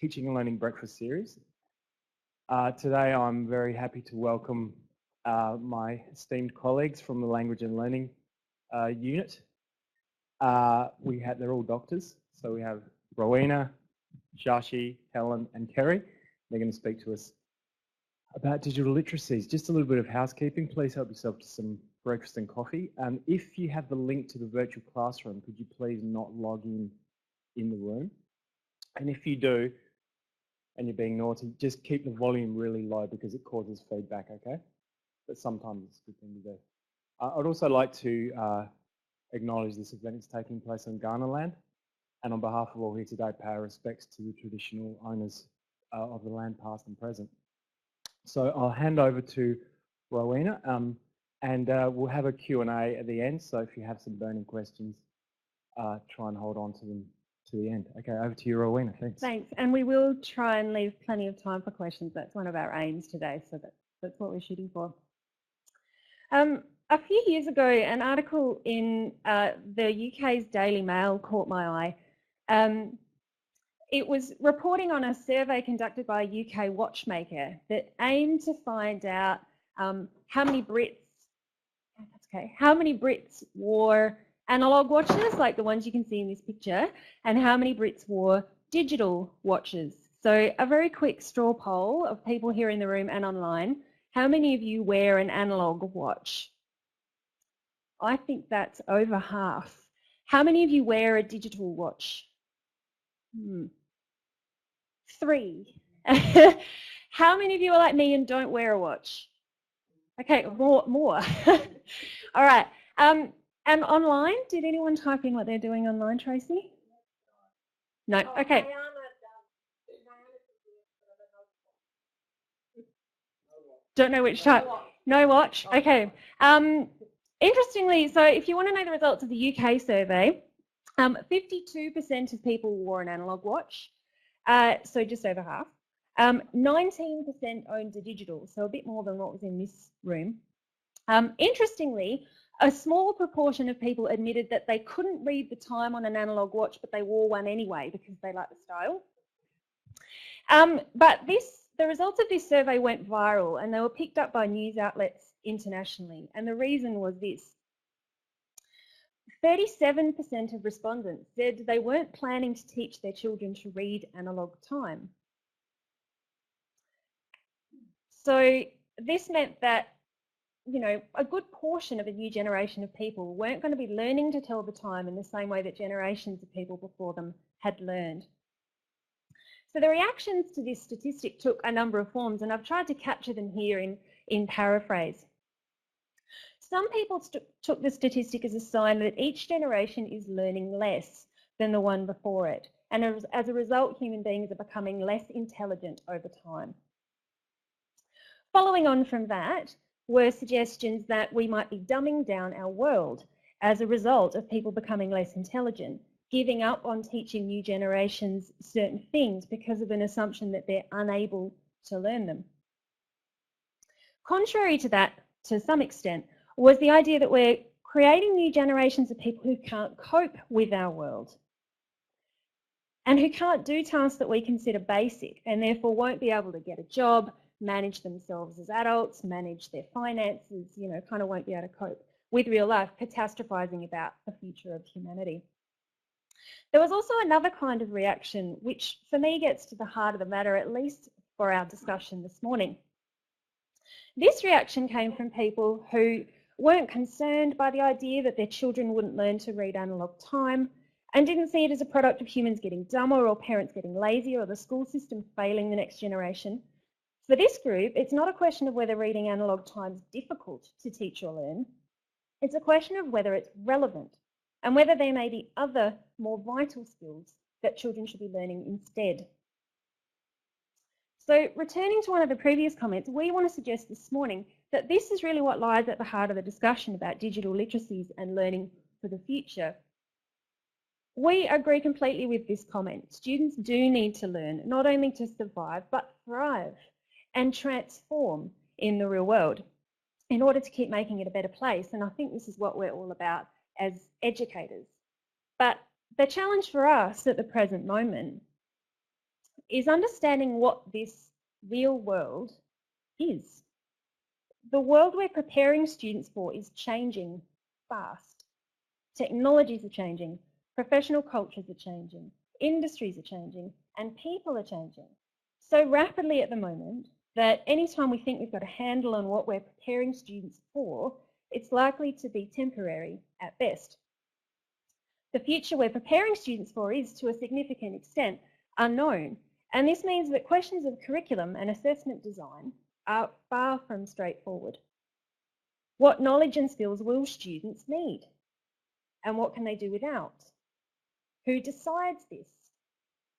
Teaching and Learning Breakfast series. Today I'm very happy to welcome my esteemed colleagues from the Language and Learning unit. They're all doctors, so we have Rowena, Shashi, Helen and Kerry. They're going to speak to us about digital literacies. Just a little bit of housekeeping. Please help yourself to some breakfast and coffee. If you have the link to the virtual classroom, could you please not log in the room? And if you do, and you're being naughty, just keep the volume really low because it causes feedback, okay? But sometimes it's a good thing to do. I'd also like to acknowledge this event is taking place on Ghana land, and on behalf of all here today, pay our respects to the traditional owners of the land, past and present. So I'll hand over to Rowena, and we'll have a Q&A at the end, so if you have some burning questions, try and hold on to them to the end. Okay, over to you, Rowena. Thanks. Thanks, and we will try and leave plenty of time for questions. That's one of our aims today, so that's what we're shooting for. A few years ago, an article in the UK's Daily Mail caught my eye. It was reporting on a survey conducted by a UK watchmaker that aimed to find out how many Brits wore analog watches, like the ones you can see in this picture, and how many Brits wore digital watches. So a very quick straw poll of people here in the room and online. How many of you wear an analog watch? I think that's over half. How many of you wear a digital watch? 3. How many of you are like me and don't wear a watch? Okay, more. All right. And online, did anyone type in what they're doing online, Tracy? No, okay. Don't know which type. No watch, okay. Interestingly, so if you want to know the results of the UK survey, 52% of people wore an analog watch, so just over half. 19% owned a digital, so a bit more than what was in this room. Interestingly, a small proportion of people admitted that they couldn't read the time on an analog watch, but they wore one anyway because they like the style. But the results of this survey went viral and they were picked up by news outlets internationally. And the reason was this. 37% of respondents said they weren't planning to teach their children to read analog time. So this meant that a good portion of a new generation of people weren't going to be learning to tell the time in the same way that generations of people before them had learned. So the reactions to this statistic took a number of forms, and I've tried to capture them here in paraphrase. Some people took the statistic as a sign that each generation is learning less than the one before it, and as a result, human beings are becoming less intelligent over time. Following on from that were suggestions that we might be dumbing down our world as a result of people becoming less intelligent, giving up on teaching new generations certain things because of an assumption that they're unable to learn them. Contrary to that, to some extent, was the idea that we're creating new generations of people who can't cope with our world and who can't do tasks that we consider basic and therefore won't be able to get a job, manage themselves as adults, manage their finances, kind of won't be able to cope with real life, catastrophizing about the future of humanity. There was also another kind of reaction, which for me gets to the heart of the matter, at least for our discussion this morning. This reaction came from people who weren't concerned by the idea that their children wouldn't learn to read analog time and didn't see it as a product of humans getting dumber or parents getting lazier or the school system failing the next generation. For this group, it's not a question of whether reading analog time is difficult to teach or learn. It's a question of whether it's relevant and whether there may be other, more vital skills that children should be learning instead. So returning to one of the previous comments, we want to suggest this morning that this is really what lies at the heart of the discussion about digital literacies and learning for the future. We agree completely with this comment. Students do need to learn, not only to survive, but thrive and transform in the real world in order to keep making it a better place. And I think this is what we're all about as educators. But the challenge for us at the present moment is understanding what this real world is. The world we're preparing students for is changing fast. Technologies are changing, professional cultures are changing, industries are changing, and people are changing so rapidly at the moment that anytime we think we've got a handle on what we're preparing students for, it's likely to be temporary at best. The future we're preparing students for is, to a significant extent, unknown, and this means that questions of curriculum and assessment design are far from straightforward. What knowledge and skills will students need? And what can they do without? Who decides this?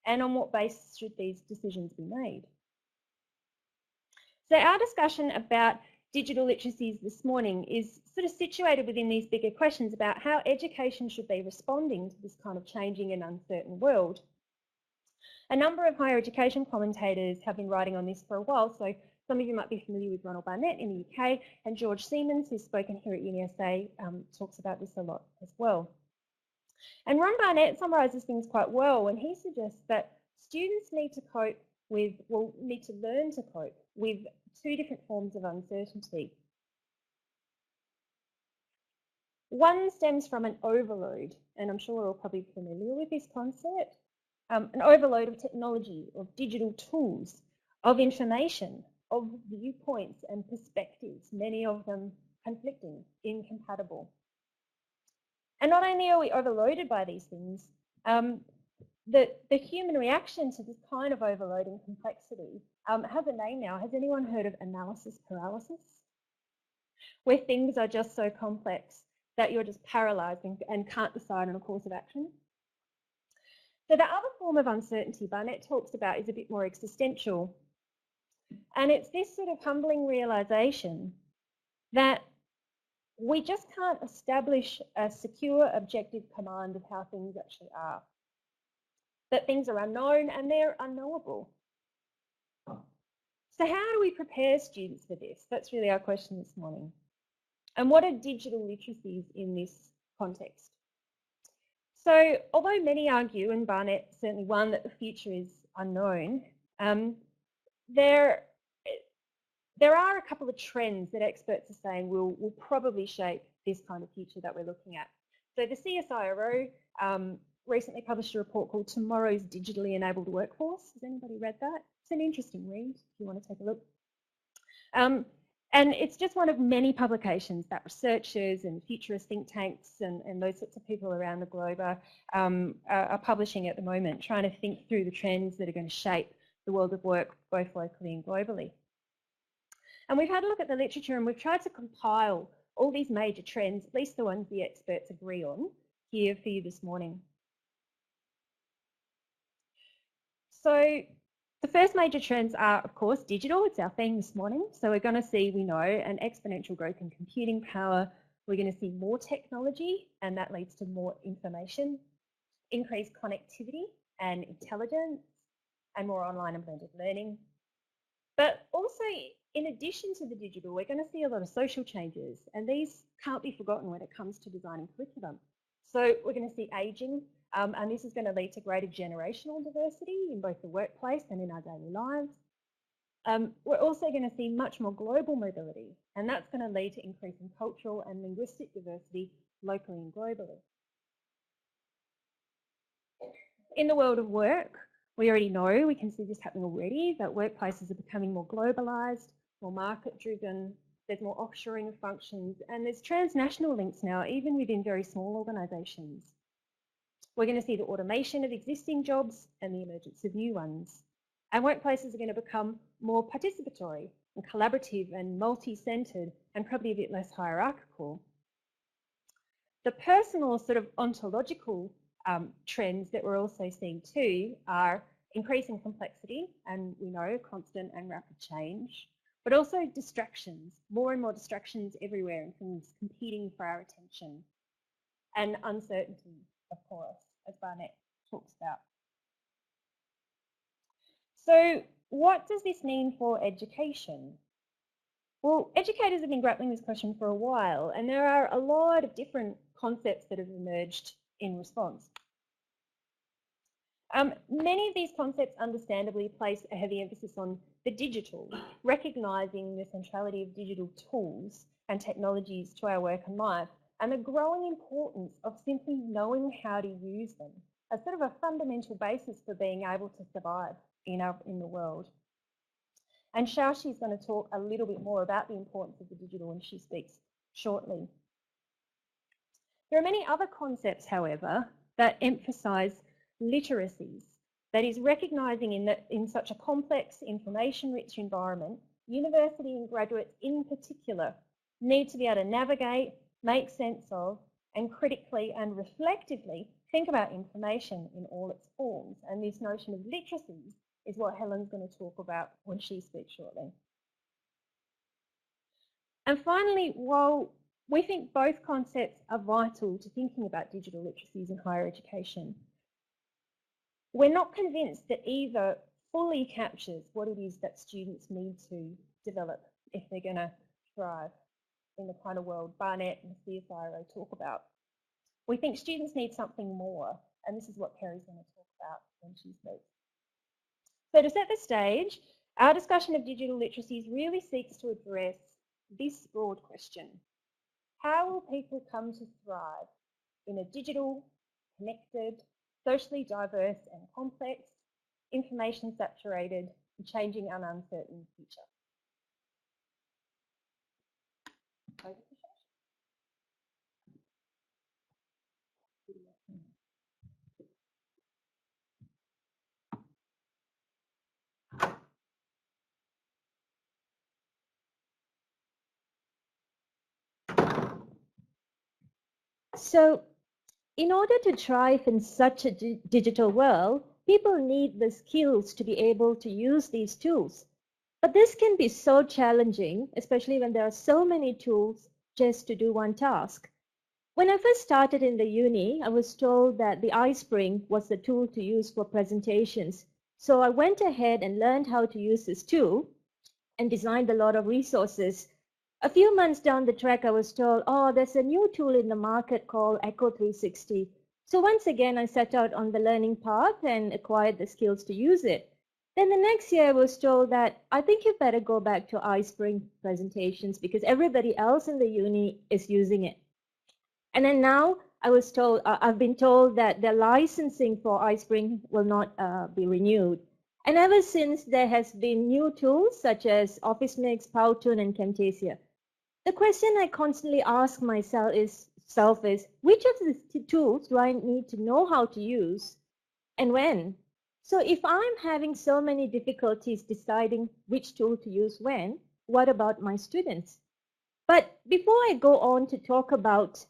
And on what basis should these decisions be made? So our discussion about digital literacies this morning is sort of situated within these bigger questions about how education should be responding to this kind of changing and uncertain world. A number of higher education commentators have been writing on this for a while, so some of you might be familiar with Ronald Barnett in the UK, and George Siemens, who's spoken here at UniSA, talks about this a lot as well. And Ron Barnett summarises things quite well when he suggests that students need to cope with, well, need to learn to cope with two different forms of uncertainty. One stems from an overload, and I'm sure we're all probably familiar with this concept, an overload of technology, of digital tools, of information, of viewpoints and perspectives, many of them conflicting, incompatible. And not only are we overloaded by these things, the human reaction to this kind of overload and complexity has a name now. Has anyone heard of analysis paralysis? Where things are just so complex that you're just paralysed and can't decide on a course of action. So the other form of uncertainty Barnett talks about is a bit more existential. And it's this sort of humbling realisation that we just can't establish a secure, objective command of how things actually are. That things are unknown and they're unknowable. So how do we prepare students for this? That's really our question this morning. And what are digital literacies in this context? So although many argue, and Barnett certainly one, that the future is unknown, there are a couple of trends that experts are saying will probably shape this kind of future that we're looking at. So the CSIRO recently published a report called Tomorrow's Digitally Enabled Workforce. Has anybody read that? It's an interesting read if you want to take a look. And it's just one of many publications that researchers and futurist think tanks and those sorts of people around the globe are publishing at the moment, trying to think through the trends that are going to shape the world of work both locally and globally. And we've had a look at the literature and we've tried to compile all these major trends, at least the ones the experts agree on, here for you this morning. So the first major trends are, of course, digital. It's our theme this morning. So we're going to see, we know, an exponential growth in computing power. We're going to see more technology, and that leads to more information, increased connectivity and intelligence, and more online and blended learning. But also, in addition to the digital, we're going to see a lot of social changes, and these can't be forgotten when it comes to designing curriculum. So we're going to see ageing, and this is going to lead to greater generational diversity in both the workplace and in our daily lives. We're also going to see much more global mobility, and that's going to lead to increasing cultural and linguistic diversity locally and globally. In the world of work, we already know, we can see this happening already, that workplaces are becoming more globalised, more market-driven, there's more offshoring of functions, and there's transnational links now, even within very small organisations. We're going to see the automation of existing jobs and the emergence of new ones. And workplaces are going to become more participatory and collaborative and multi-centred and probably a bit less hierarchical. The personal sort of ontological trends that we're also seeing too are increasing complexity, and we know constant and rapid change, but also distractions, more and more distractions everywhere and things competing for our attention, and uncertainty, of course, as Barnett talks about. So what does this mean for education? Well, educators have been grappling with this question for a while, and there are a lot of different concepts that have emerged in response. Many of these concepts understandably place a heavy emphasis on the digital, recognising the centrality of digital tools and technologies to our work and life, and the growing importance of simply knowing how to use them as sort of a fundamental basis for being able to survive in the world. And Shaoxi is going to talk a little bit more about the importance of the digital when she speaks shortly. There are many other concepts, however, that emphasise literacies. That is, recognising in such a complex, information-rich environment, university and graduates in particular need to be able to navigate, make sense of, and critically and reflectively think about information in all its forms. And this notion of literacies is what Helen's going to talk about when she speaks shortly. And finally, while we think both concepts are vital to thinking about digital literacies in higher education, we're not convinced that either fully captures what it is that students need to develop if they're going to thrive in the kind of world Barnett and CSIRO talk about. We think students need something more, and this is what Kerry's going to talk about when she speaks. So to set the stage, our discussion of digital literacies really seeks to address this broad question. How will people come to thrive in a digital, connected, socially diverse and complex, information saturated, and changing and uncertain future? Over to So, in order to thrive in such a digital world, people need the skills to be able to use these tools. But this can be so challenging, especially when there are so many tools just to do one task. When I first started in the uni, I was told that the iSpring was the tool to use for presentations. So I went ahead and learned how to use this tool and designed a lot of resources. A few months down the track, I was told, oh, there's a new tool in the market called Echo 360. So once again, I set out on the learning path and acquired the skills to use it. Then the next year, I was told that I think you better go back to iSpring presentations because everybody else in the uni is using it. And then now I've been told that the licensing for iSpring will not be renewed. And ever since, there has been new tools such as OfficeMix, Powtoon, and Camtasia. The question I constantly ask myself is, which of these tools do I need to know how to use and when? So if I'm having so many difficulties deciding which tool to use when, what about my students? But before I go on to talk about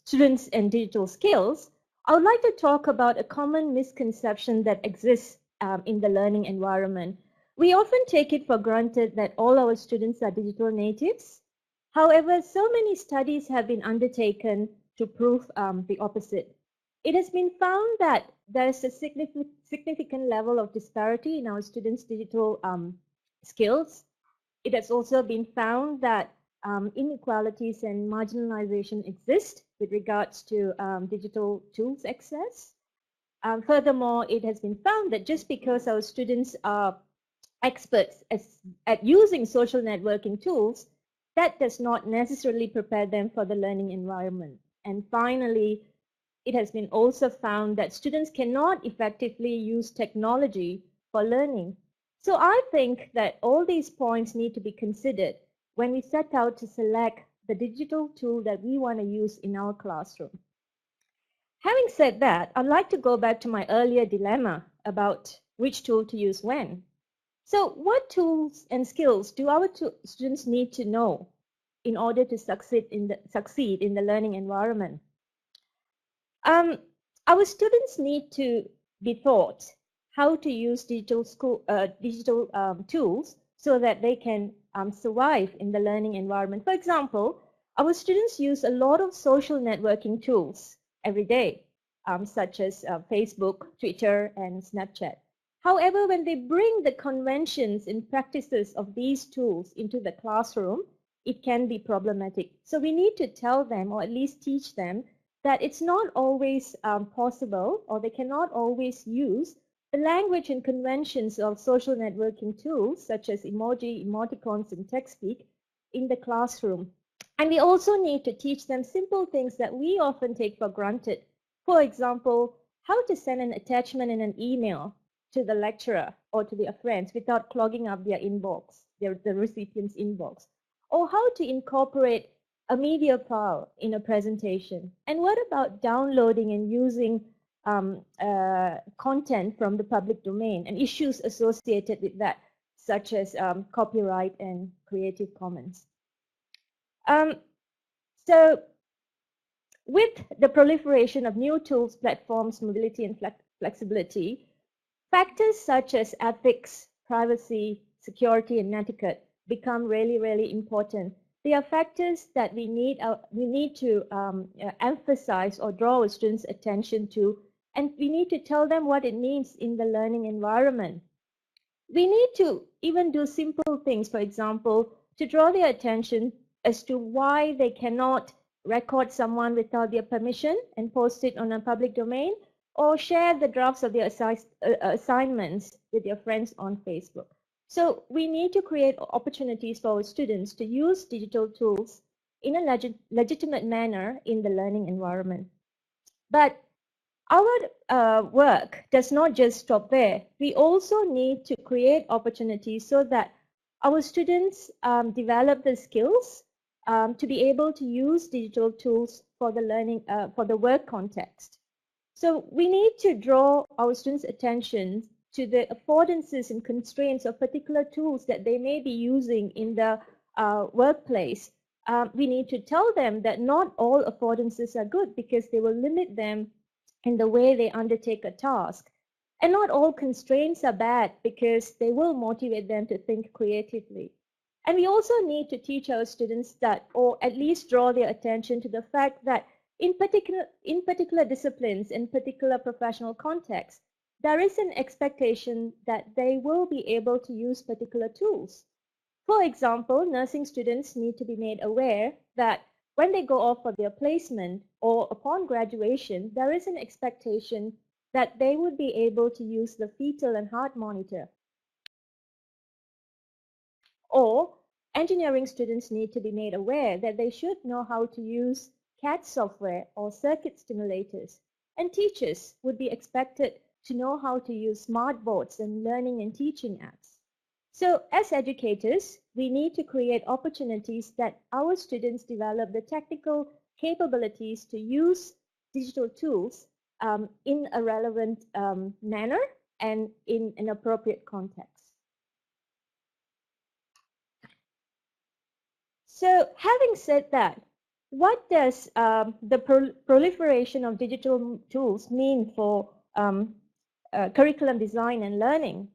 students and digital skills, I would like to talk about a common misconception that exists in the learning environment. We often take it for granted that all our students are digital natives. However, so many studies have been undertaken to prove the opposite. It has been found that there is a significant level of disparity in our students' digital skills. It has also been found that inequalities and marginalization exist with regards to digital tools access. Furthermore, it has been found that just because our students are experts at using social networking tools, that does not necessarily prepare them for the learning environment. And finally, it has been also found that students cannot effectively use technology for learning. So I think that all these points need to be considered when we set out to select the digital tool that we want to use in our classroom. Having said that, I'd like to go back to my earlier dilemma about which tool to use when. So what tools and skills do our students need to know in order to succeed in the learning environment? Our students need to be taught how to use digital tools so that they can survive in the learning environment. For example, our students use a lot of social networking tools every day, such as Facebook, Twitter, and Snapchat. However, when they bring the conventions and practices of these tools into the classroom, it can be problematic. So we need to tell them, or at least teach them, that it's not always possible, or they cannot always use the language and conventions of social networking tools such as emoji, emoticons, and text speak in the classroom. And we also need to teach them simple things that we often take for granted. For example, how to send an attachment in an email to the lecturer or to their friends without clogging up their inbox, the recipient's inbox, or how to incorporate a media file in a presentation. And what about downloading and using content from the public domain and issues associated with that, such as copyright and Creative Commons? So with the proliferation of new tools, platforms, mobility, and flexibility, factors such as ethics, privacy, security, and etiquette become really, really important. They are factors that we need to emphasize or draw our students' attention to, and we need to tell them what it means in the learning environment. We need to even do simple things, for example, to draw their attention as to why they cannot record someone without their permission and post it on a public domain, or share the drafts of their assignments with their friends on Facebook. So we need to create opportunities for our students to use digital tools in a legitimate manner in the learning environment. But our work does not just stop there. We also need to create opportunities so that our students develop the skills to be able to use digital tools for the learning, for the work context. So we need to draw our students' attention to the affordances and constraints of particular tools that they may be using in the workplace. We need to tell them that not all affordances are good because they will limit them in the way they undertake a task. And not all constraints are bad because they will motivate them to think creatively. And we also need to teach our students that, or at least draw their attention to the fact that in particular disciplines, in particular professional contexts, there is an expectation that they will be able to use particular tools. For example, nursing students need to be made aware that when they go off for their placement or upon graduation, there is an expectation that they would be able to use the fetal and heart monitor. Or engineering students need to be made aware that they should know how to use CAD software or circuit stimulators. And teachers would be expected to know how to use smart boards and learning and teaching apps. So as educators, we need to create opportunities that our students develop the technical capabilities to use digital tools in a relevant manner and in an appropriate context. So having said that, what does the proliferation of digital tools mean for curriculum design and learning?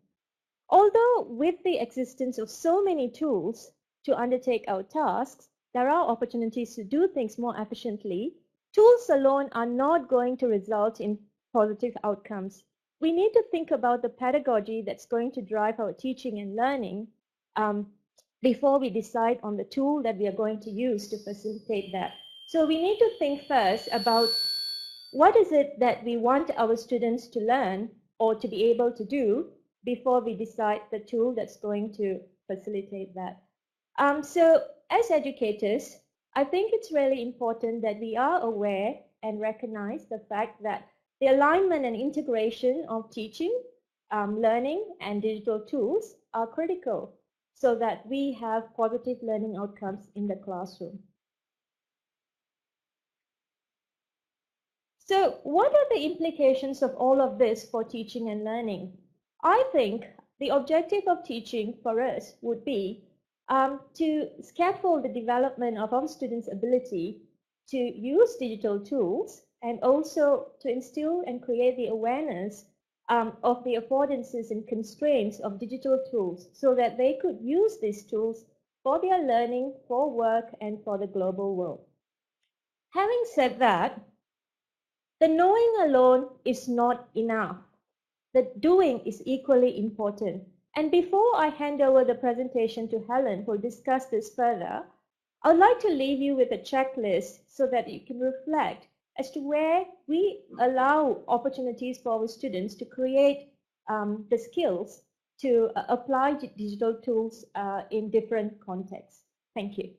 Although with the existence of so many tools to undertake our tasks, there are opportunities to do things more efficiently, tools alone are not going to result in positive outcomes. We need to think about the pedagogy that's going to drive our teaching and learning before we decide on the tool that we are going to use to facilitate that. So we need to think first about what is it that we want our students to learn or to be able to do before we decide the tool that's going to facilitate that. So as educators, I think it's really important that we are aware and recognize the fact that the alignment and integration of teaching, learning, and digital tools are critical so that we have positive learning outcomes in the classroom. So what are the implications of all of this for teaching and learning? I think the objective of teaching for us would be to scaffold the development of our students' ability to use digital tools and also to instill and create the awareness of the affordances and constraints of digital tools so that they could use these tools for their learning, for work, and for the global world. Having said that, the knowing alone is not enough. The doing is equally important. And before I hand over the presentation to Helen, who will discuss this further, I would like to leave you with a checklist so that you can reflect as to where we allow opportunities for our students to create the skills to apply digital tools in different contexts. Thank you.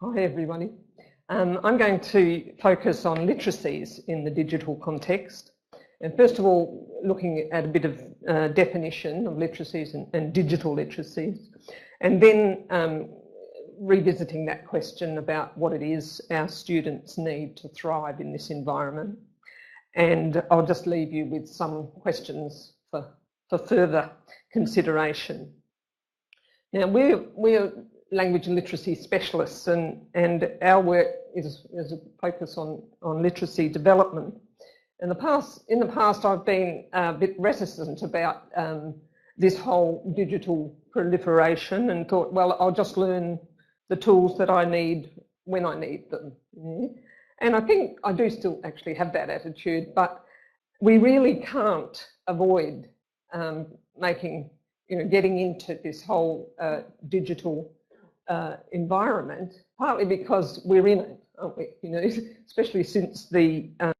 Hi everybody. I'm going to focus on literacies in the digital context. And first of all, looking at a bit of definition of literacies and digital literacies. And then revisiting that question about what it is our students need to thrive in this environment. And I'll just leave you with some questions for further consideration. Now, we're language and literacy specialists, and our work is a focus on literacy development. In the past, I've been a bit reticent about this whole digital proliferation and thought, well, I'll just learn the tools that I need when I need them. And I think I do still actually have that attitude, but we really can't avoid getting into this whole digital environment, partly because we're in it, aren't we? Especially since the that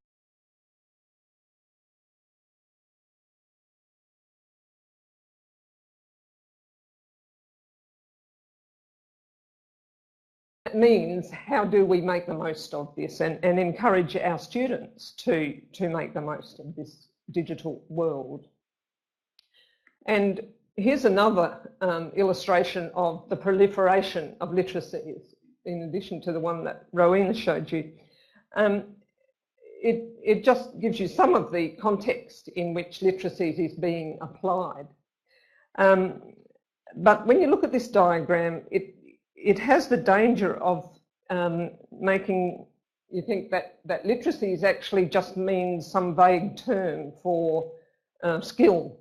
means how do we make the most of this and encourage our students to make the most of this digital world. And here's another illustration of the proliferation of literacies, in addition to the one that Rowena showed you. It just gives you some of the context in which literacies is being applied. But when you look at this diagram, it has the danger of making you think that literacies actually just means some vague term for skill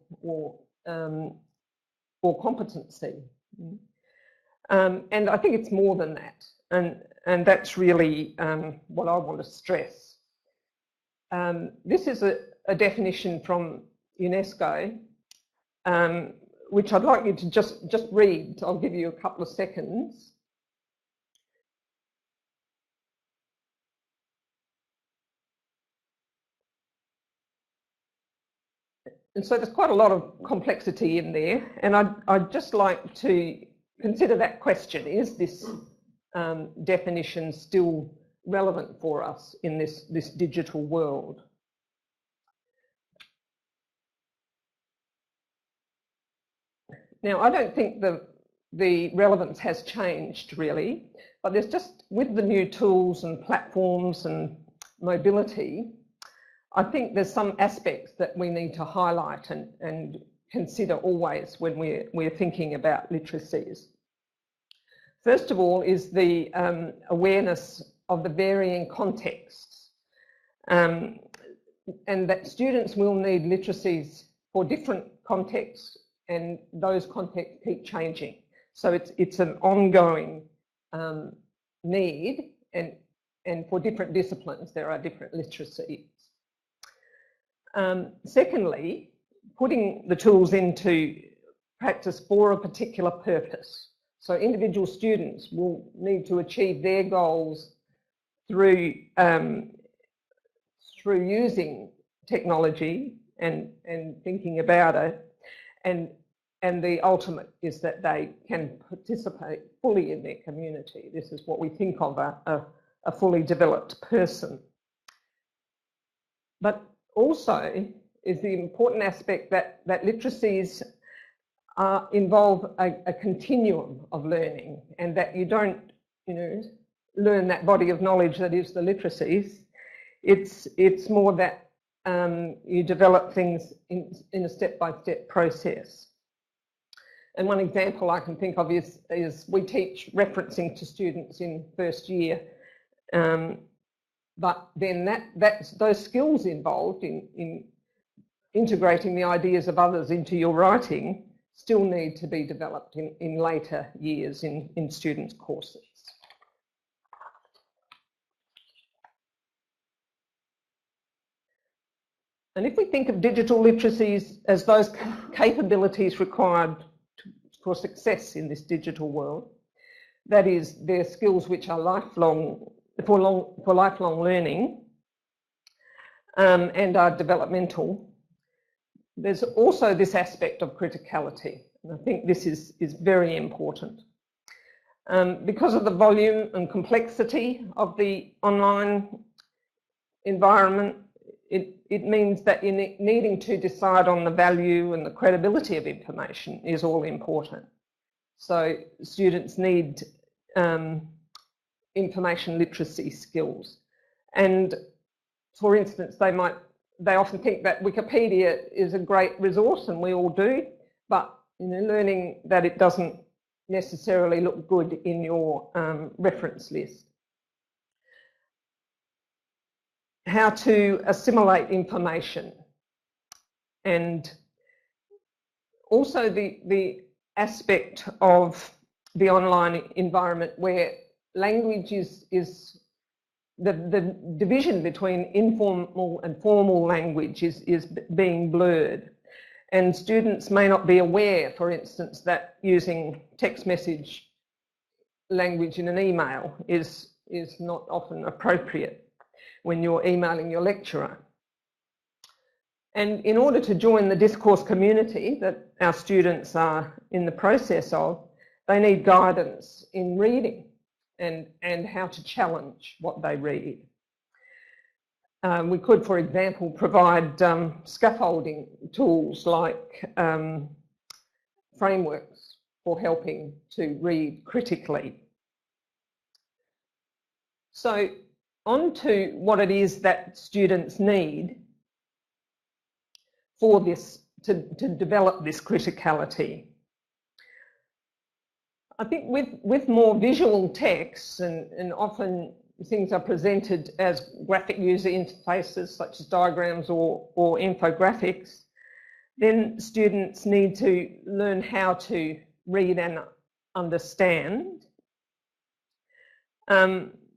or competency. And I think it's more than that. And that's really what I want to stress. This is a definition from UNESCO, which I'd like you to just read. I'll give you a couple of seconds. And so there's quite a lot of complexity in there, and I'd just like to consider that question. Is this definition still relevant for us in this digital world? Now, I don't think the relevance has changed really, but there's just, with the new tools and platforms and mobility, I think there's some aspects that we need to highlight and consider always when we're thinking about literacies. First of all is the awareness of the varying contexts, and that students will need literacies for different contexts, and those contexts keep changing. So it's an ongoing need, and for different disciplines there are different literacies. Secondly, putting the tools into practice for a particular purpose. So individual students will need to achieve their goals through using technology and thinking about it, and the ultimate is that they can participate fully in their community. This is what we think of a fully developed person. But also is the important aspect that literacies involve a continuum of learning, and that you don't, learn that body of knowledge that is the literacies. It's more that you develop things in a step-by-step process. And one example I can think of is we teach referencing to students in first year, but then those skills involved in integrating the ideas of others into your writing still need to be developed in later years in students' courses. And if we think of digital literacies as those capabilities required for success in this digital world, that is, they're skills which are lifelong, for lifelong learning and are developmental, there's also this aspect of criticality. And I think this is very important. Because of the volume and complexity of the online environment, it means that needing to decide on the value and the credibility of information is all important. So students need information literacy skills. And for instance, they often think that Wikipedia is a great resource, and we all do, but learning that it doesn't necessarily look good in your reference list. How to assimilate information, and also the aspect of the online environment where language is the division between informal and formal language is being blurred, and students may not be aware, for instance, that using text message language in an email is not often appropriate when you're emailing your lecturer. And in order to join the discourse community that our students are in the process of, they need guidance in reading and how to challenge what they read. We could, for example, provide scaffolding tools like frameworks for helping to read critically. So, on to what it is that students need for this, to develop this criticality. I think with more visual texts, and often things are presented as graphic user interfaces such as diagrams or infographics, then students need to learn how to read and understand.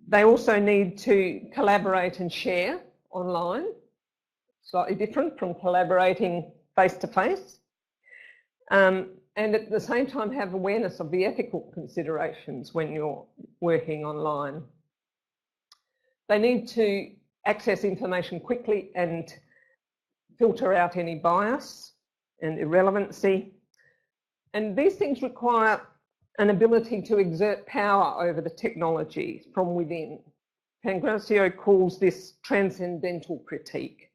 They also need to collaborate and share online, slightly different from collaborating face-to-face, and at the same time have awareness of the ethical considerations when you're working online. They need to access information quickly and filter out any bias and irrelevancy, and these things require an ability to exert power over the technology from within. Pangracio calls this transcendental critique,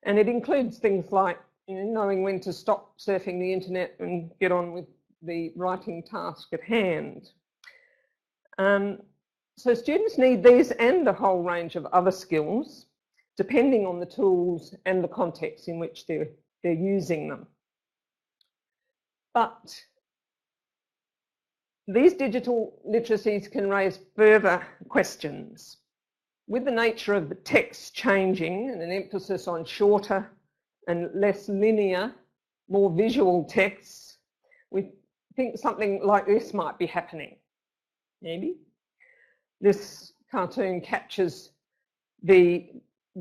and it includes things like knowing when to stop surfing the internet and get on with the writing task at hand. So students need these and a whole range of other skills, depending on the tools and the context in which they're using them. But these digital literacies can raise further questions. With the nature of the text changing and an emphasis on shorter and less linear, more visual texts, we think something like this might be happening. Maybe this cartoon captures the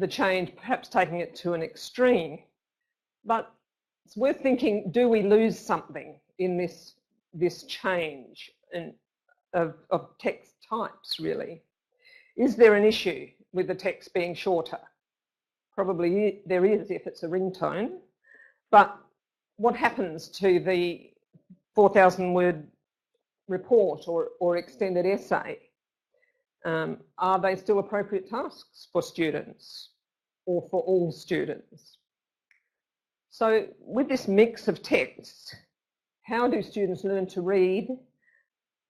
change, perhaps taking it to an extreme. But it's worth thinking, do we lose something in this change of text types, really? Is there an issue with the text being shorter? Probably there is if it's a ringtone, but what happens to the 4,000 word report or extended essay? Are they still appropriate tasks for students or for all students? So with this mix of texts, how do students learn to read,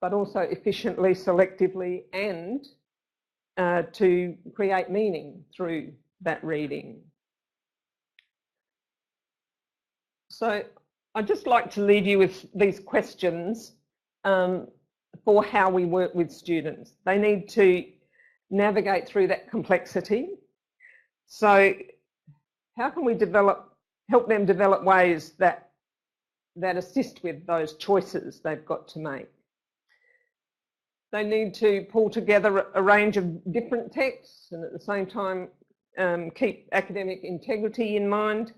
but also efficiently, selectively, and to create meaning through that reading? So I'd just like to leave you with these questions for how we work with students. They need to navigate through that complexity. So how can we help them develop ways that assist with those choices they've got to make? They need to pull together a range of different texts and at the same time keep academic integrity in mind.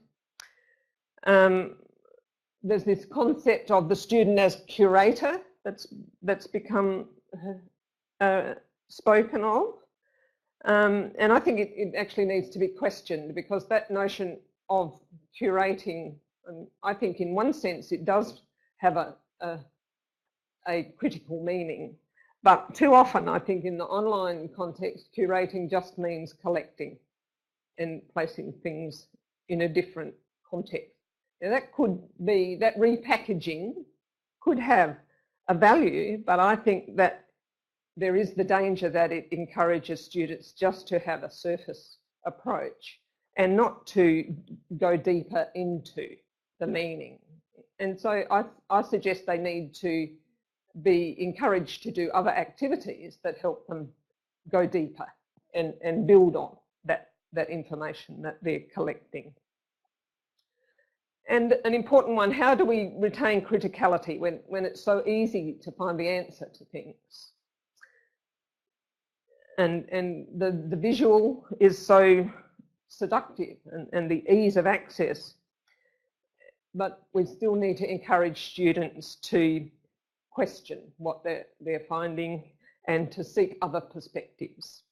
There's this concept of the student as curator that's become spoken of. And I think it actually needs to be questioned, because that notion of curating, I think in one sense it does have a critical meaning. But too often, I think in the online context, curating just means collecting and placing things in a different context. Now that could be, that repackaging could have a value, but I think that there is the danger that it encourages students just to have a surface approach and not to go deeper into the meaning. And so I suggest they need to be encouraged to do other activities that help them go deeper and build on that information that they're collecting. And an important one, how do we retain criticality when it's so easy to find the answer to things? And the visual is so seductive and the ease of access, but we still need to encourage students to question what they're finding and to seek other perspectives.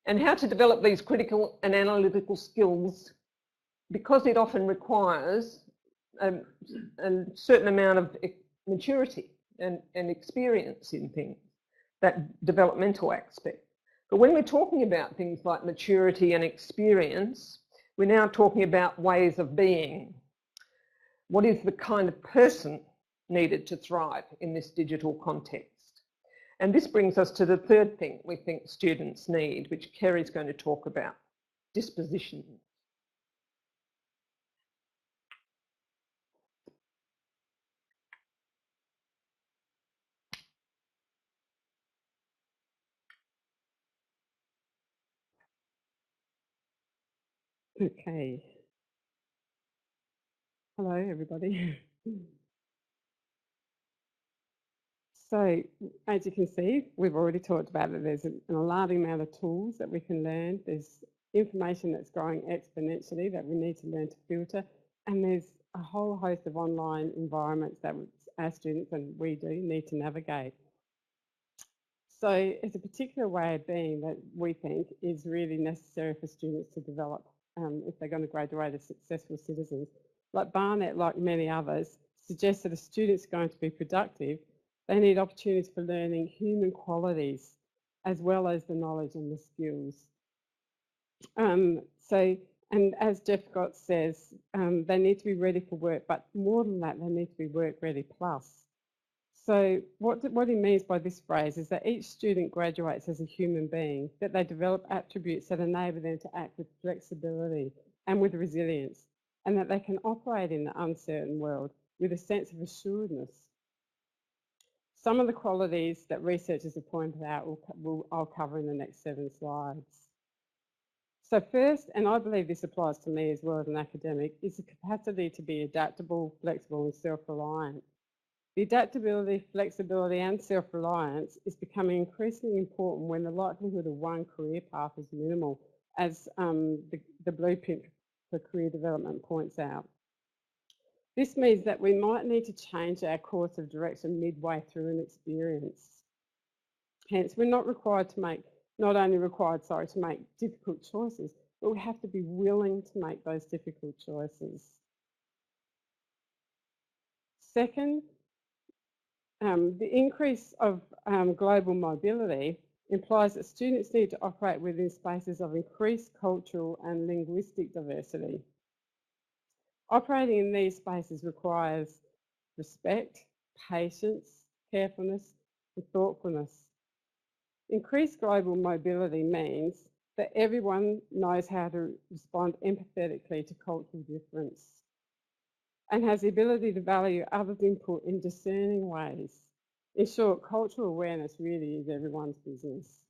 And how to develop these critical and analytical skills, because it often requires a certain amount of maturity and experience in things, that developmental aspect. But when we're talking about things like maturity and experience, we're now talking about ways of being. What is the kind of person needed to thrive in this digital context? And this brings us to the third thing we think students need, which Kerry's going to talk about: disposition. Okay. Hello, everybody. So, as you can see, we've already talked about that there's an alarming amount of tools that we can learn. There's information that's growing exponentially that we need to learn to filter. And there's a whole host of online environments that our students and we do need to navigate. So it's a particular way of being that we think is really necessary for students to develop if they're going to graduate as successful citizens. Like Barnett, like many others, suggests that a student's going to be productive, they need opportunities for learning human qualities as well as the knowledge and the skills. And as Jeff Gott says, they need to be ready for work, but more than that, they need to be work ready plus. So what he means by this phrase is that each student graduates as a human being, that they develop attributes that enable them to act with flexibility and with resilience, and that they can operate in the uncertain world with a sense of assuredness. Some of the qualities that researchers have pointed out I'll cover in the next 7 slides. So first, and I believe this applies to me as well as an academic, is the capacity to be adaptable, flexible and self-reliant. The adaptability, flexibility and self-reliance is becoming increasingly important when the likelihood of one career path is minimal, as the blueprint for career development points out. This means that we might need to change our course of direction midway through an experience. Hence, we're not only required to make difficult choices, but we have to be willing to make those difficult choices. Second, the increase of global mobility implies that students need to operate within spaces of increased cultural and linguistic diversity. Operating in these spaces requires respect, patience, carefulness, and thoughtfulness. Increased global mobility means that everyone knows how to respond empathetically to cultural difference and has the ability to value others' input in discerning ways. In short, cultural awareness really is everyone's business.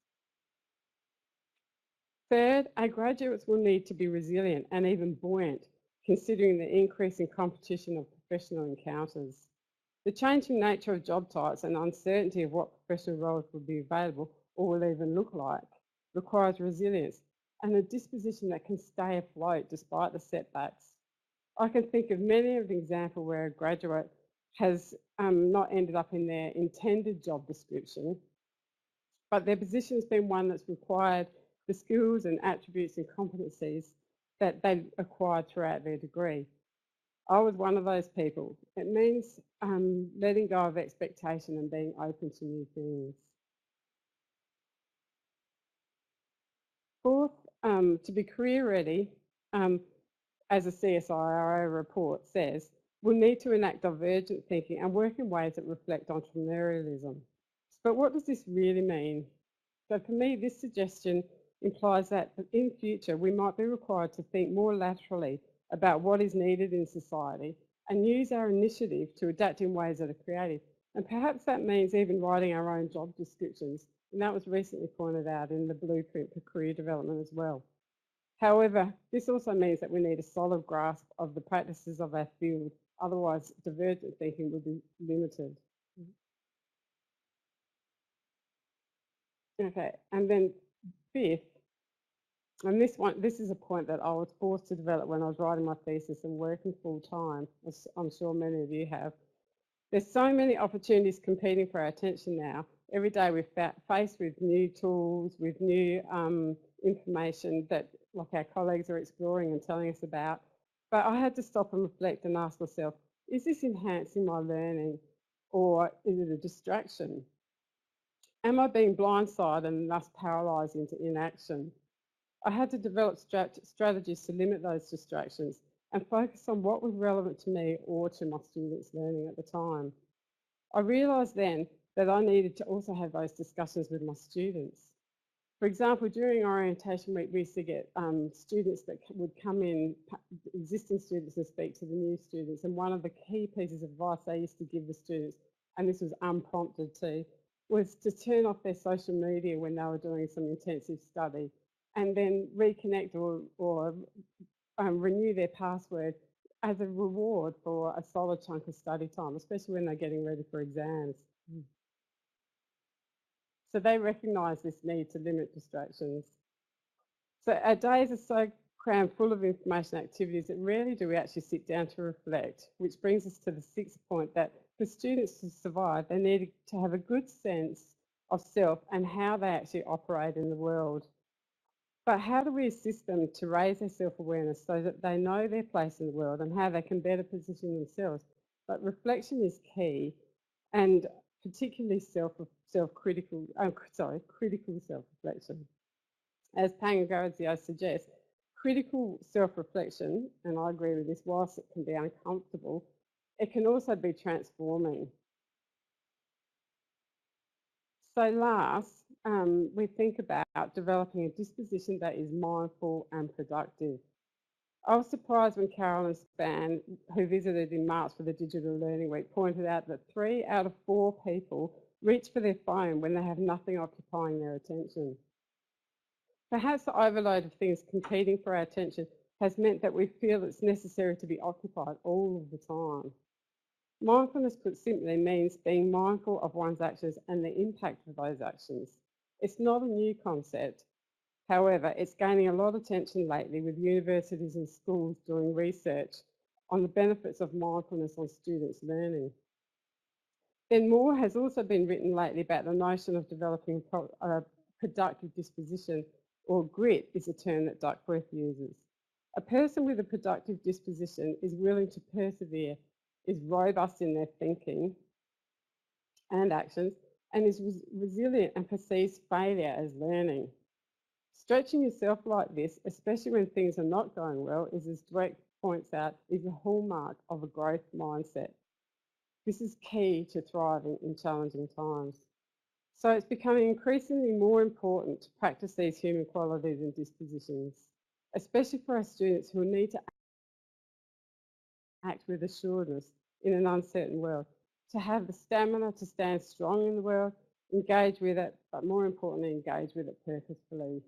Third, our graduates will need to be resilient and even buoyant, considering the increasing competition of professional encounters. The changing nature of job types and uncertainty of what professional roles will be available or will even look like requires resilience and a disposition that can stay afloat despite the setbacks. I can think of many of the examples where a graduate has not ended up in their intended job description, but their position has been one that's required the skills and attributes and competencies that they acquired throughout their degree. I was one of those people. It means letting go of expectation and being open to new things. Fourth, to be career ready, as a CSIRO report says, we'll need to enact divergent thinking and work in ways that reflect entrepreneurialism. But what does this really mean? So for me, this suggestion implies that in future we might be required to think more laterally about what is needed in society and use our initiative to adapt in ways that are creative. And perhaps that means even writing our own job descriptions. And that was recently pointed out in the blueprint for career development as well. However, this also means that we need a solid grasp of the practices of our field, otherwise divergent thinking will be limited. Okay, and then fifth, and this is a point that I was forced to develop when I was writing my thesis and working full time, as I'm sure many of you have. There's so many opportunities competing for our attention now. Every day we're faced with new tools, with new information that like our colleagues are exploring and telling us about. But I had to stop and reflect and ask myself, is this enhancing my learning or is it a distraction? Am I being blindsided and thus paralysed into inaction? I had to develop strategies to limit those distractions and focus on what was relevant to me or to my students' learning at the time. I realised then that I needed to also have those discussions with my students. For example, during orientation week, we used to get students that would come in, existing students, and speak to the new students. And one of the key pieces of advice I used to give the students, and this was unprompted too, was to turn off their social media when they were doing some intensive study and then reconnect or renew their password as a reward for a solid chunk of study time, especially when they're getting ready for exams. So they recognise this need to limit distractions. So our days are so crammed full of information activities that rarely do we actually sit down to reflect, which brings us to the sixth point, that for students to survive, they need to have a good sense of self and how they actually operate in the world. But how do we assist them to raise their self-awareness so that they know their place in the world and how they can better position themselves? But reflection is key, and particularly critical self-reflection. As Pangarazio suggests, critical self-reflection, and I agree with this, whilst it can be uncomfortable, it can also be transforming. So last, we think about developing a disposition that is mindful and productive. I was surprised when Carolyn Spann, who visited in March for the Digital Learning Week, pointed out that 3 out of 4 people reach for their phone when they have nothing occupying their attention. Perhaps the overload of things competing for our attention has meant that we feel it's necessary to be occupied all of the time. Mindfulness, put simply, means being mindful of one's actions and the impact of those actions. It's not a new concept. However, it's gaining a lot of attention lately with universities and schools doing research on the benefits of mindfulness on students' learning. Then more has also been written lately about the notion of developing a productive disposition, or grit is a term that Duckworth uses. A person with a productive disposition is willing to persevere, is robust in their thinking and actions, and is resilient and perceives failure as learning. Stretching yourself like this, especially when things are not going well, is, as Dweck points out, is a hallmark of a growth mindset. This is key to thriving in challenging times. So it's becoming increasingly more important to practice these human qualities and dispositions, especially for our students who need to act with assuredness in an uncertain world, to have the stamina to stand strong in the world, engage with it, but more importantly, engage with it purposefully.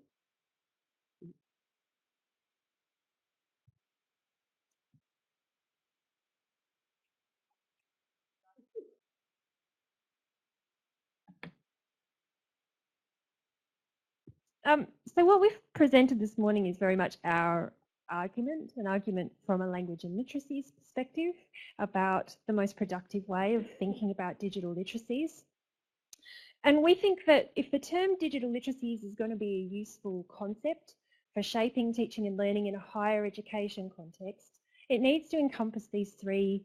So what we've presented this morning is very much our argument, an argument from a language and literacies perspective about the most productive way of thinking about digital literacies. And we think that if the term digital literacies is going to be a useful concept for shaping teaching and learning in a higher education context, it needs to encompass these three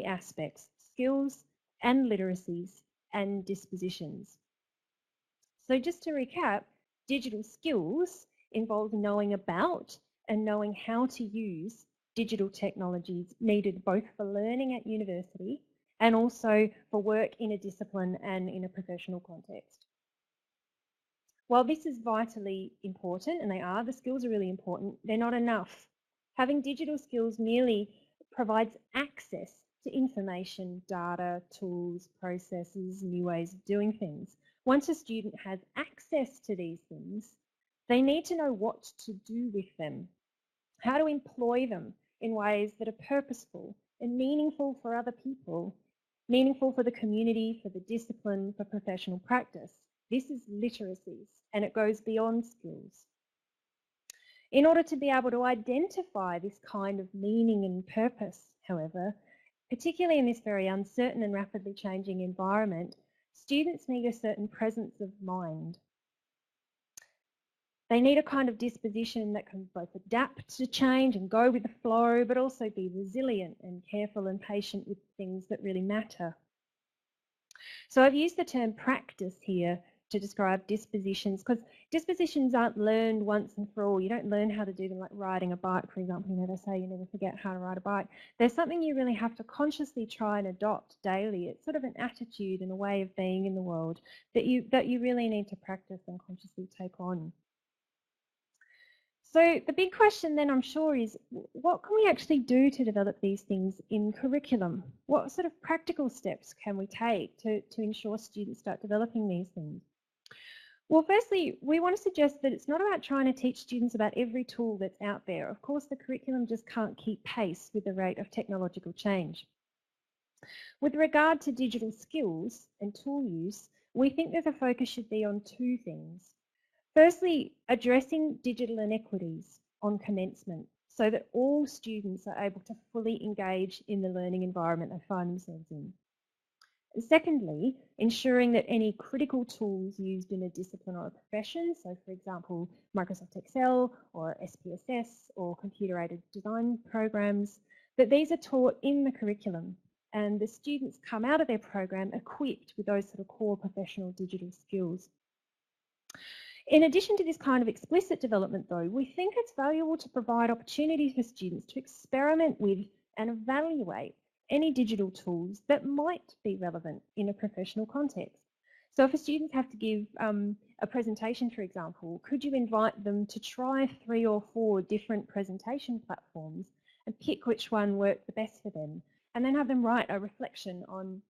aspects: skills and literacies and dispositions. So just to recap, digital skills involve knowing about and knowing how to use digital technologies needed both for learning at university and also for work in a discipline and in a professional context. While this is vitally important, and the skills are really important, they're not enough. Having digital skills merely provides access to information, data, tools, processes, new ways of doing things. Once a student has access to these things, they need to know what to do with them, how to employ them in ways that are purposeful and meaningful for other people, meaningful for the community, for the discipline, for professional practice. This is literacies, and it goes beyond skills. In order to be able to identify this kind of meaning and purpose, however, particularly in this very uncertain and rapidly changing environment, students need a certain presence of mind. They need a kind of disposition that can both adapt to change and go with the flow, but also be resilient and careful and patient with things that really matter. So I've used the term practice here to describe dispositions, because dispositions aren't learned once and for all. You don't learn how to do them like riding a bike, for example. You know, they say you never forget how to ride a bike. There's something you really have to consciously try and adopt daily. It's sort of an attitude and a way of being in the world that you really need to practice and consciously take on. So the big question then, I'm sure, is what can we actually do to develop these things in curriculum? What sort of practical steps can we take to ensure students start developing these things? Well, firstly, we want to suggest that it's not about trying to teach students about every tool that's out there. Of course, the curriculum just can't keep pace with the rate of technological change. With regard to digital skills and tool use, we think that the focus should be on two things. Firstly, addressing digital inequities on commencement so that all students are able to fully engage in the learning environment they find themselves in. And secondly, ensuring that any critical tools used in a discipline or a profession, so for example, Microsoft Excel or SPSS or computer-aided design programs, that these are taught in the curriculum and the students come out of their program equipped with those sort of core professional digital skills. In addition to this kind of explicit development though, we think it's valuable to provide opportunities for students to experiment with and evaluate any digital tools that might be relevant in a professional context. So if students have to give a presentation, for example, could you invite them to try 3 or 4 different presentation platforms and pick which one worked the best for them, and then have them write a reflection on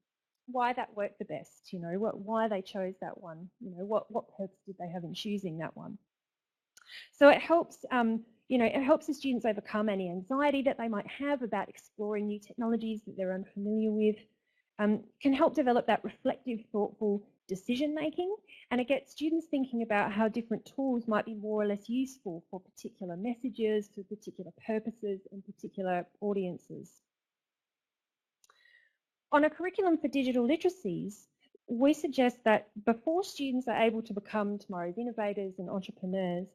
why that worked the best, you know, why they chose that one, you know, what purpose did they have in choosing that one. So it helps, you know, it helps the students overcome any anxiety that they might have about exploring new technologies that they're unfamiliar with, can help develop that reflective, thoughtful decision making, and it gets students thinking about how different tools might be more or less useful for particular messages, for particular purposes and particular audiences. On a curriculum for digital literacies, we suggest that before students are able to become tomorrow's innovators and entrepreneurs,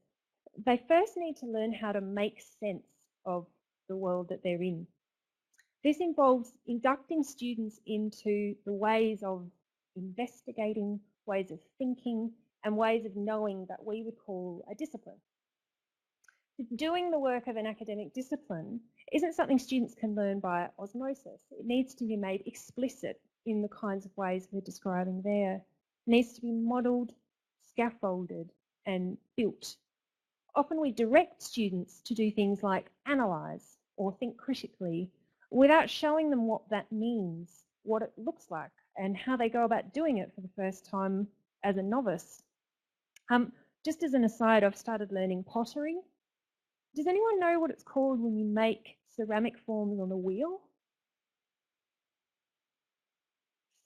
they first need to learn how to make sense of the world that they're in. This involves inducting students into the ways of investigating, ways of thinking, and ways of knowing that we would call a discipline. Doing the work of an academic discipline isn't something students can learn by osmosis. It needs to be made explicit in the kinds of ways we're describing there. It needs to be modelled, scaffolded, and built. Often we direct students to do things like analyse or think critically without showing them what that means, what it looks like, and how they go about doing it for the first time as a novice. Just as an aside, I've started learning pottery. Does anyone know what it's called when you make ceramic forms on a wheel?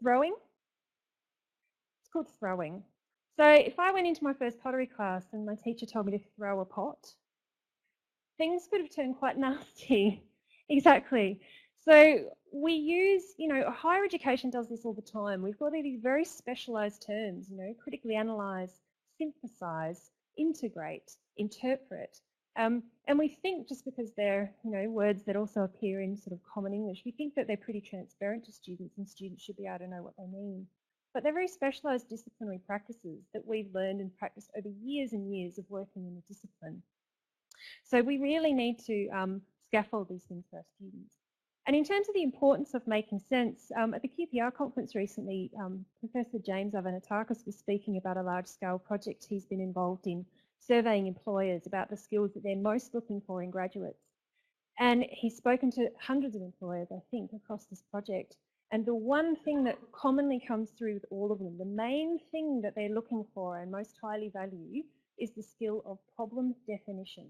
Throwing? It's called throwing. So if I went into my first pottery class and my teacher told me to throw a pot, things could have turned quite nasty. Exactly. So we use, higher education does this all the time. We've got these very specialised terms, critically analyse, synthesise, integrate, interpret. And we think just because they're, words that also appear in sort of common English, we think that they're pretty transparent to students and students should be able to know what they mean. But they're very specialised disciplinary practices that we've learned and practiced over years and years of working in the discipline. So we really need to scaffold these things for our students. And in terms of the importance of making sense, at the QPR conference recently, Professor James Avanatakis was speaking about a large-scale project he's been involved in, surveying employers about the skills that they're most looking for in graduates. And he's spoken to hundreds of employers, I think, across this project. And the one thing that commonly comes through with all of them, the main thing that they're looking for and most highly value is the skill of problem definition.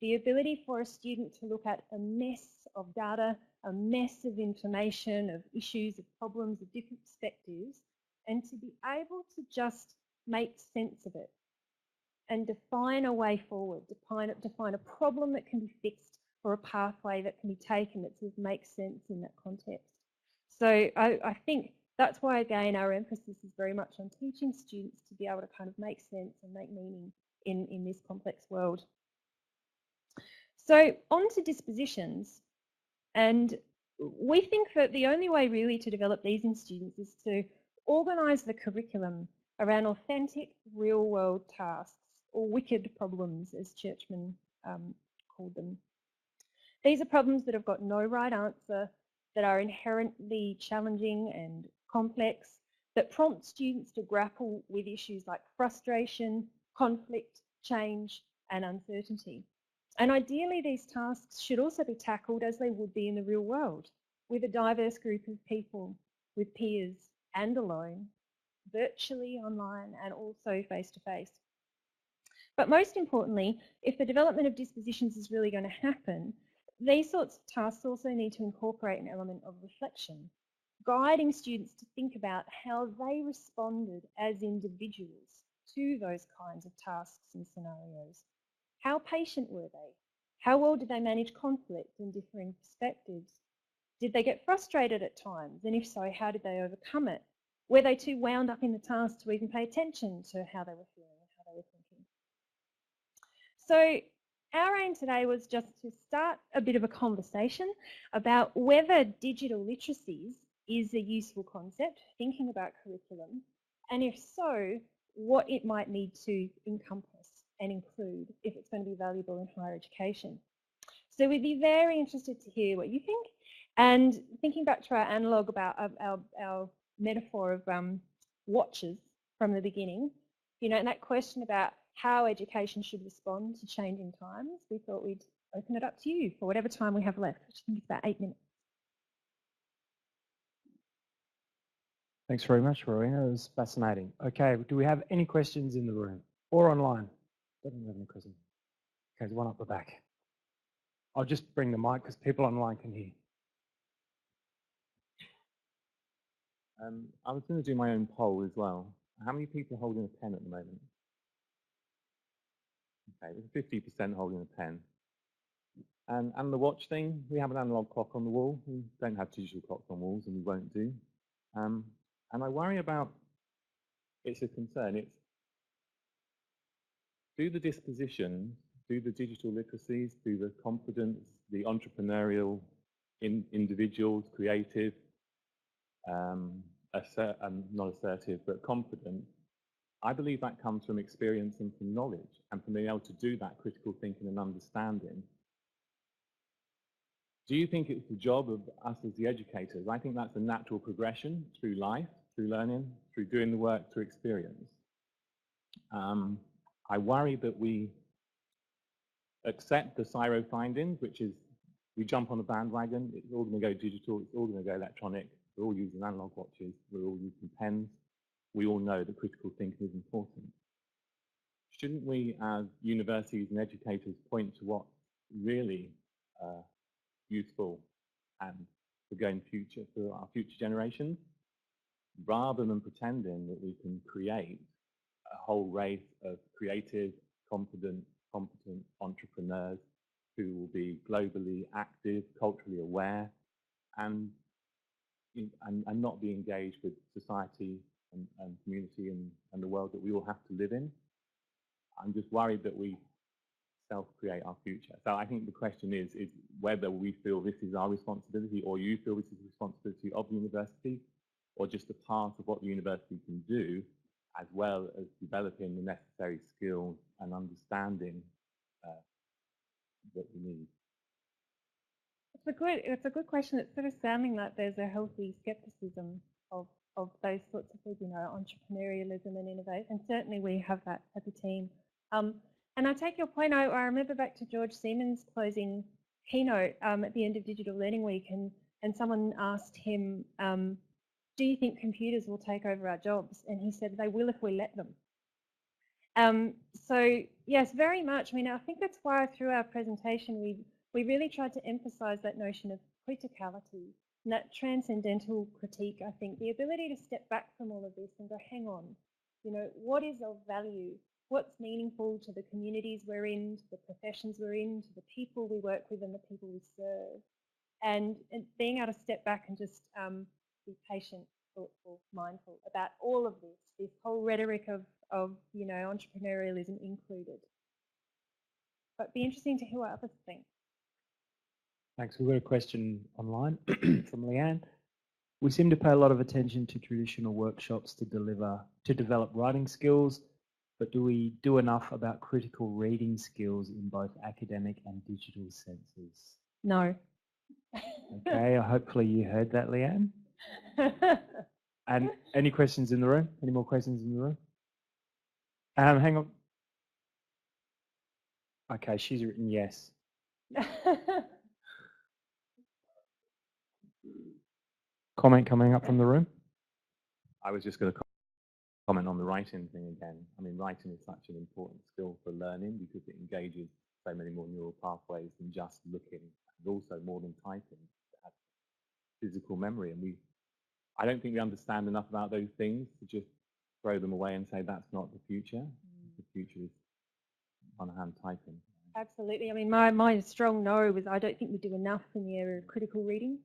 The ability for a student to look at a mess of data, a mess of information, of issues, of problems, of different perspectives, and to be able to just make sense of it and define a way forward, define a problem that can be fixed or a pathway that can be taken that sort of makes sense in that context. So I think that's why, again, our emphasis is very much on teaching students to be able to kind of make sense and make meaning in this complex world. So on to dispositions, and we think that the only way really to develop these in students is to organise the curriculum around authentic real-world tasks, or wicked problems, as Churchman called them. These are problems that have got no right answer, that are inherently challenging and complex, that prompt students to grapple with issues like frustration, conflict, change, and uncertainty. And ideally, these tasks should also be tackled as they would be in the real world, with a diverse group of people, with peers and alone, virtually, online, and also face-to-face. But most importantly, if the development of dispositions is really going to happen, these sorts of tasks also need to incorporate an element of reflection, guiding students to think about how they responded as individuals to those kinds of tasks and scenarios. How patient were they? How well did they manage conflict and differing perspectives? Did they get frustrated at times? And if so, how did they overcome it? Were they too wound up in the task to even pay attention to how they were feeling and how they were thinking? So our aim today was just to start a bit of a conversation about whether digital literacies is a useful concept, thinking about curriculum, and if so, what it might need to encompass and include if it's going to be valuable in higher education. So we'd be very interested to hear what you think. And thinking back to our analogue about our metaphor of watches from the beginning, and that question about how education should respond to changing times, we thought we'd open it up to you for whatever time we have left, which I think is about 8 minutes. Thanks very much, Rowena. It was fascinating. Okay, do we have any questions in the room or online? Don't have any questions. Okay, there's one up the back. I'll just bring the mic because people online can hear. I was going to do my own poll as well. How many people are holding a pen at the moment? Okay, there's 50% holding a pen. And the watch thing, we have an analog clock on the wall. We don't have digital clocks on walls, and we won't do. And I worry about, it's a concern, it's do the dispositions, do the digital literacies, do the confidence, the entrepreneurial individuals, creative, not assertive, but confident. I believe that comes from experience and from knowledge, and from being able to do that critical thinking and understanding. Do you think it's the job of us as the educators? I think that's a natural progression through life, through learning, through doing the work, through experience. I worry that we accept the CSIRO findings, which is we jump on the bandwagon, it's all going to go digital, it's all going to go electronic, we're all using analog watches, we're all using pens, we all know that critical thinking is important. Shouldn't we, as universities and educators, point to what's really useful and for our future generations, rather than pretending that we can create a whole race of creative, competent entrepreneurs who will be globally active, culturally aware, and not be engaged with society and community and the world that we all have to live in. I'm just worried that we self-create our future. So I think the question is whether we feel this is our responsibility, or you feel this is the responsibility of the university, or just a part of what the university can do, as well as developing the necessary skills and understanding that we need. It's a good question. It's sort of sounding like there's a healthy skepticism of those sorts of things, you know, entrepreneurialism and innovation. And certainly we have that as a team. And I take your point. I remember back to George Siemens' closing keynote at the end of Digital Learning Week, and someone asked him, do you think computers will take over our jobs? And he said, they will if we let them. So yes, very much. I mean, I think that's why through our presentation we really tried to emphasise that notion of criticality and that transcendental critique. I think the ability to step back from all of this and go, hang on, you know, what is of value? What's meaningful to the communities we're in, to the professions we're in, to the people we work with and the people we serve? And being able to step back and just be patient, thoughtful, mindful about all of this whole rhetoric of you know, entrepreneurialism included. But it'd be interesting to hear what others think. Thanks. We've got a question online from Leanne. We seem to pay a lot of attention to traditional workshops to develop writing skills, but do we do enough about critical reading skills in both academic and digital senses? No. Okay, hopefully you heard that, Leanne. And any questions in the room? Any more questions in the room? Hang on. Okay, she's written yes. Comment coming up from the room? I was just going to comment on the writing thing again. I mean, writing is such an important skill for learning because it engages so many more neural pathways than just looking, and also more than typing. It has physical memory, and I don't think we understand enough about those things to just throw them away and say that's not the future. The future is on-hand typing. Absolutely. I mean, my strong no was I don't think we do enough in the area of critical reading.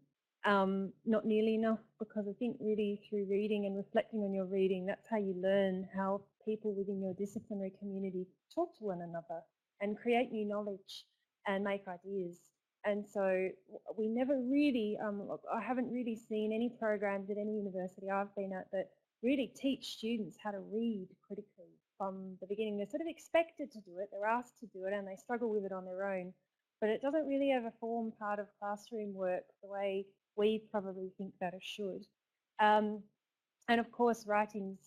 Not nearly enough, because I think really through reading and reflecting on your reading, that's how you learn how people within your disciplinary community talk to one another and create new knowledge and make ideas. And so we never really, I haven't really seen any programs at any university I've been at that really teach students how to read critically from the beginning. They're sort of expected to do it, they're asked to do it, and they struggle with it on their own. But it doesn't really ever form part of classroom work the way we probably think that it should. And of course, writing's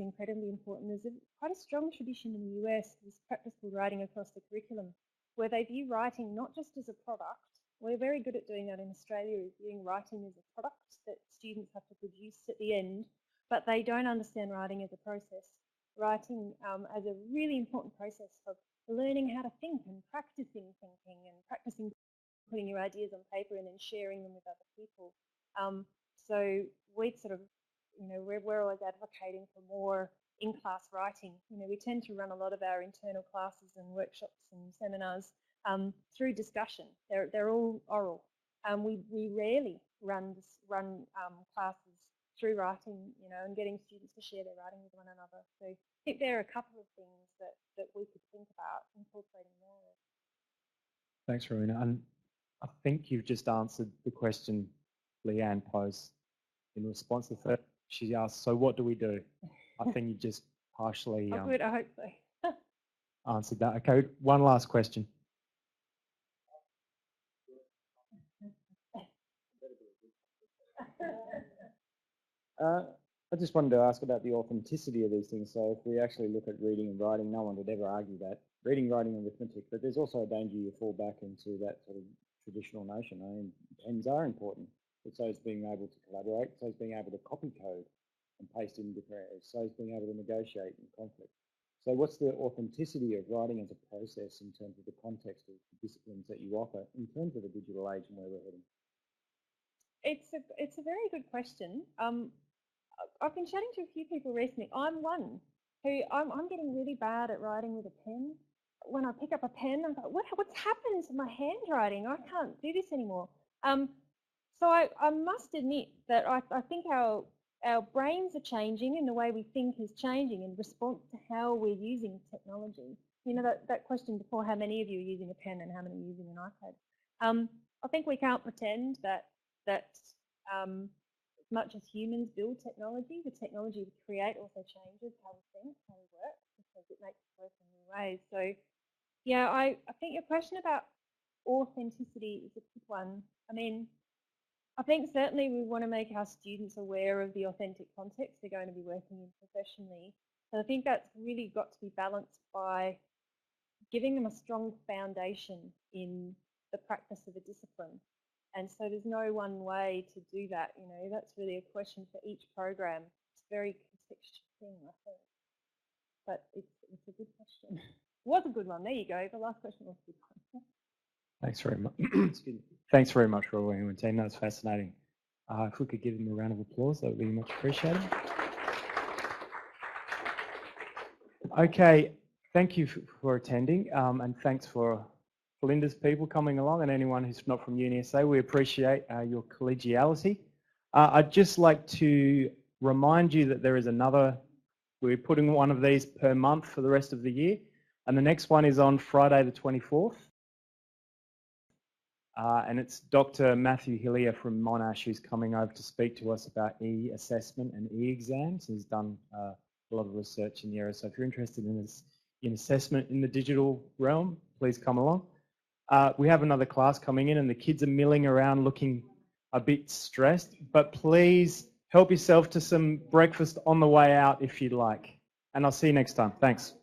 incredibly important. There's quite a strong tradition in the US, this practice called writing across the curriculum, where they view writing not just as a product. We're very good at doing that in Australia, is viewing writing as a product that students have to produce at the end, but they don't understand writing as a process. Writing as a really important process for learning how to think and practicing thinking and practicing putting your ideas on paper and then sharing them with other people. So we sort of, you know, we're always advocating for more in-class writing. You know, we tend to run a lot of our internal classes and workshops and seminars through discussion. They're all oral. We rarely run classes through writing, you know, and getting students to share their writing with one another. So I think there are a couple of things that we could think about incorporating more. Thanks, Rowena. And I think you've just answered the question Leanne posed in response to that. She asked, so what do we do? I think you just partially I hope so. answered that. Okay, one last question. I just wanted to ask about the authenticity of these things. So if we actually look at reading and writing, no one would ever argue that. Reading, writing, and arithmetic, but there's also a danger you fall back into that sort of traditional notion. I mean, pens are important, but so is being able to collaborate, so is being able to copy code and paste in different areas, so is being able to negotiate in conflict. So what's the authenticity of writing as a process in terms of the context of the disciplines that you offer in terms of the digital age and where we're heading? It's a very good question. I've been chatting to a few people recently. I'm one who I'm getting really bad at writing with a pen. When I pick up a pen, I'm like, what's happened to my handwriting? I can't do this anymore. So I must admit that I think our brains are changing and the way we think is changing in response to how we're using technology. You know, that question before, how many of you are using a pen and how many are using an iPad? I think we can't pretend that as much as humans build technology, the technology we create also changes how we think, how we work, because it makes us work in new ways. So yeah, I think your question about authenticity is a good one. I mean, I think certainly we want to make our students aware of the authentic context they're going to be working in professionally. But I think that's really got to be balanced by giving them a strong foundation in the practice of a discipline. And so there's no one way to do that, you know, that's really a question for each program. It's a very contextual thing, I think. But it's a good question. It was a good one, there you go, the last question was a good one. Thanks very much. Excuse me. Thanks very much, Rowena and team. That was fascinating. If we could give them a round of applause, that would be much appreciated. Okay, thank you for attending, and thanks for Belinda's people coming along and anyone who's not from UniSA. We appreciate your collegiality. I'd just like to remind you that there is another, we're putting one of these per month for the rest of the year, and the next one is on Friday the 24th. And it's Dr. Matthew Hillier from Monash who's coming over to speak to us about e-assessment and e-exams. He's done a lot of research in the area, so if you're interested in assessment in the digital realm, please come along. We have another class coming in and the kids are milling around looking a bit stressed, but please help yourself to some breakfast on the way out if you'd like. And I'll see you next time. Thanks.